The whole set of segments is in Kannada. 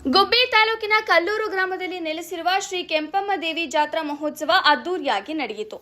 ಗುಬ್ಬಿ ತಾಲೂಕಿನ ಕಲ್ಲೂರು ಗ್ರಾಮದಲ್ಲಿ ನೆಲೆಸಿರುವ ಶ್ರೀ ಕೆಂಪಮ್ಮ ದೇವಿ ಜಾತ್ರಾ ಮಹೋತ್ಸವ ಅದ್ದೂರಿಯಾಗಿ ನಡೆಯಿತು.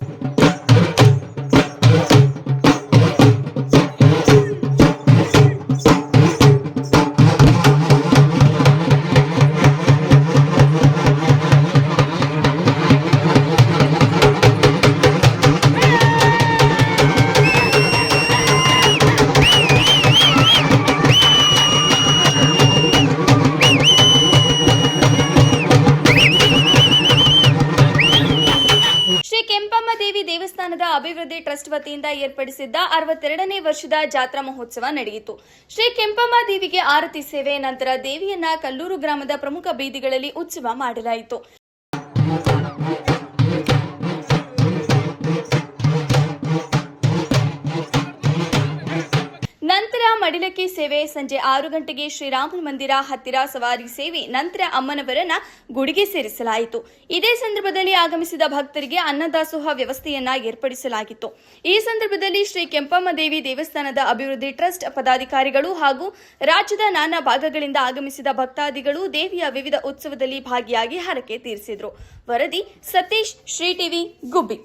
ಕೆಂಪಮ್ಮ ದೇವಿ ದೇವಸ್ಥಾನದ ಅಭಿವೃದ್ಧಿ ಟ್ರಸ್ಟ್ ವತಿಯಿಂದ ಏರ್ಪಡಿಸಿದ್ದ 62ನೇ ವರ್ಷದ ಜಾತ್ರಾ ಮಹೋತ್ಸವ ನಡೆಯಿತು. ಶ್ರೀ ಕೆಂಪಮ್ಮ ದೇವಿಗೆ ಆರತಿ ಸೇವೆ ನಂತರ ದೇವಿಯನ್ನ ಕಲ್ಲೂರು ಗ್ರಾಮದ ಪ್ರಮುಖ ಬೀದಿಗಳಲ್ಲಿ ಉತ್ಸವ ಮಾಡಲಾಯಿತು. ನಂತರ ಮಡಿಲಕ್ಕಿ ಸೇವೆ, ಸಂಜೆ 6 ಗಂಟೆಗೆ ಶ್ರೀರಾಮ ಮಂದಿರ ಹತ್ತಿರ ಸವಾರಿ ಸೇವೆ, ನಂತರ ಅಮ್ಮನವರನ್ನ ಗುಡಿಗೆ ಸೇರಿಸಲಾಯಿತು. ಇದೇ ಸಂದರ್ಭದಲ್ಲಿ ಆಗಮಿಸಿದ ಭಕ್ತರಿಗೆ ಅನ್ನದಾಸೋಹ ವ್ಯವಸ್ಥೆಯನ್ನ ಏರ್ಪಡಿಸಲಾಗಿತ್ತು. ಈ ಸಂದರ್ಭದಲ್ಲಿ ಶ್ರೀ ಕೆಂಪಮ್ಮ ದೇವಿ ದೇವಸ್ಥಾನದ ಅಭಿವೃದ್ಧಿ ಟ್ರಸ್ಟ್ ಪದಾಧಿಕಾರಿಗಳು ಹಾಗೂ ರಾಜ್ಯದ ನಾನಾ ಭಾಗಗಳಿಂದ ಆಗಮಿಸಿದ ಭಕ್ತಾದಿಗಳು ದೇವಿಯ ವಿವಿಧ ಉತ್ಸವದಲ್ಲಿ ಭಾಗಿಯಾಗಿ ಹರಕೆ ತೀರಿಸಿದರು. ವರದಿ ಸತೀಶ್, ಶ್ರೀ ಟಿವಿ, ಗುಬ್ಬಿ.